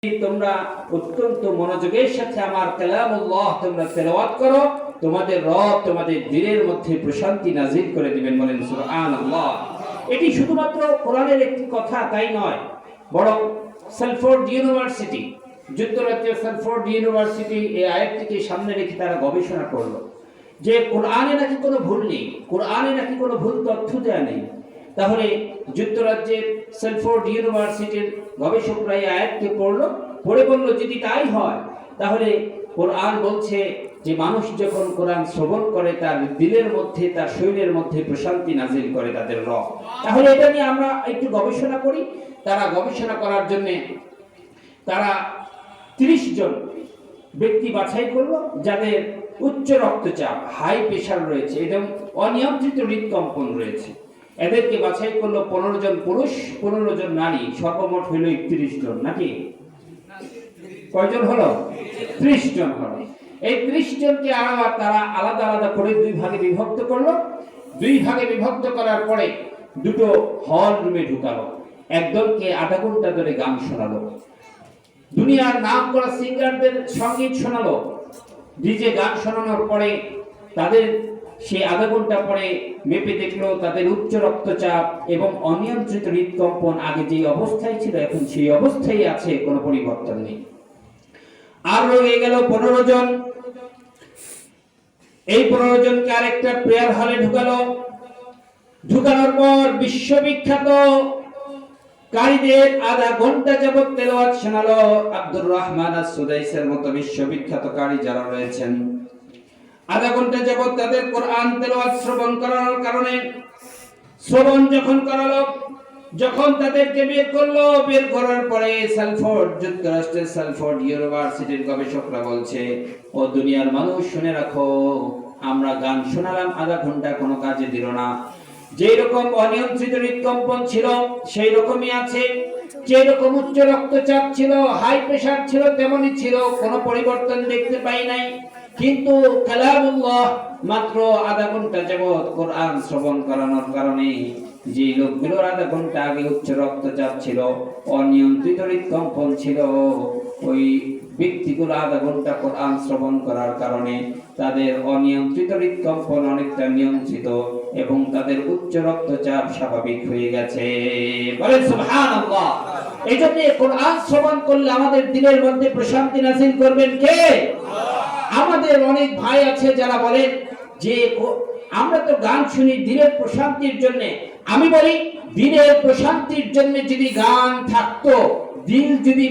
তোমরা অত্যন্ত মনোযোগের সাথে আমার কালামুল্লাহ তোমরা তেলাওয়াত করো, তোমাদের রব তোমাদের দিলের মধ্যে প্রশান্তি নাজিল করে দিবেন। বলেন সুবহানাল্লাহ। এটি শুধুমাত্র কোরআনের একটি কথা তাই নয়, বরং সালফোর্ড ইউনিভার্সিটি, যুক্তরাজ্যের সালফোর্ড ইউনিভার্সিটি এই আয়াতটিকে সামনে রেখে তারা গবেষণা করলো যে কোরআনে নাকি কোনো ভুল নেই, কোরআনে নাকি কোনো ভুল তথ্য দেয়া নেই। তাহলে যুক্তরাজ্যের সালফোর্ড ইউনিভার্সিটির গবেষকরা এই আয়াতকে পড়ে বলল যদি তাই হয় তাহলে কোরআন বলছে যে মানুষ যখন কোরআন শ্রবণ করে তার দিলের মধ্যে তার শরীরের মধ্যে প্রশান্তি নাজিল করে তাদের রব। তাহলে এটা নিয়ে আমরা একটু গবেষণা করি। তারা গবেষণা করার জন্য তারা 30 জন ব্যক্তি বাছাই করলো যাদের উচ্চ রক্তচাপ, হাই প্রেশার রয়েছে এবং অনিয়ন্ত্রিত হৃদকম্পন রয়েছে। এদেরকে বাছাই করলো 15 জন পুরুষ, 15 জন নারী, সর্বমোট হলো 31 জন। নাকি কয়জন হলো? 30 জন হলো। এই 30 জনকে তারা আলাদা আলাদা করে দুই ভাগে বিভক্ত করলো। দুই ভাগে বিভক্ত করার পরে দুটো হল রুমে ঢুকালো। একদলকে আধা ঘন্টা ধরে গান শোনালো, দুনিয়ার নাম করা সিঙ্গারদের সঙ্গীত শোনালো। ডিজে গান শোনানোর পরে তাদের সে আধা ঘন্টা পরে মেপে দেখলো তাদের উচ্চ রক্তচাপ এবং অনিয়ন্ত্রিত হৃদকম্পন আগে যে অবস্থায় ছিল এখন সেই অবস্থায় আছে, কোনো পরিবর্তন নেই। আর রয়ে গেল 15 জন। এই 15 জনকে আরেকটা প্রেয়ার হলে ঢুকালো। ঢুকানোর পর বিশ্ববিখ্যাত কারীদের আধা ঘন্টা যাবত তেলাওয়াত শোনালো। আব্দুর রহমান আস-সুদাইসের মতো বিশ্ববিখ্যাত কারী যারা রয়েছেন, আধা ঘন্টা যাবত তাদের কোরআন তেলাওয়াত শ্রবণ করানোর কারণে শ্রবণ যখন করালো, যখন তাদেরকে বের করলো, বের করার পরে সালফোর্ড, যুক্তরাষ্ট্রের সালফোর্ড ইউনিভার্সিটির গবেষকরা বলছে ও দুনিয়ার মানুষ শুনে রাখো, আমরা গান শোনালাম আধা ঘন্টা কোনো কাজে দিল না। যেই রকম অনিয়ন্ত্রিত হৃদকম্পন ছিল সেই রকমই আছে, যে রকম উচ্চ রক্তচাপ ছিল, হাই প্রেসার ছিল তেমনই ছিল, কোনো পরিবর্তন দেখতে পাই নাই। কিন্তু কালামুল্লাহ মাত্র আধা ঘন্টা যাবত কোরআন শ্রবণ করানোর কারণে যে লোকগুলোর আধা ঘন্টা আগে উচ্চ রক্তচাপ ছিল, অনিয়ন্ত্রিত হৃদকম্পন ছিল, ওই ব্যক্তিগুলো আধা ঘন্টা কোরআন শ্রবণ করার কারণে তাদের অনিয়ন্ত্রিত হৃদকম্পন অনেকটা নিয়ন্ত্রিত এবং তাদের উচ্চ রক্তচাপ স্বাভাবিক হয়ে গেছে। বলেন সুবহানাল্লাহ। এই জন্য কোরআন শ্রবণ করলে আমাদের দিলের মধ্যে প্রশান্তি নাজিল করবেন কে? আমাদের অনেক ভাই আছে যারা বলেন যে আমরা তো গান শুনি দিলের প্রশান্তির জন্য। আমি বলি দিলের প্রশান্তির জন্য যদি গান থাকতো, দিল যদি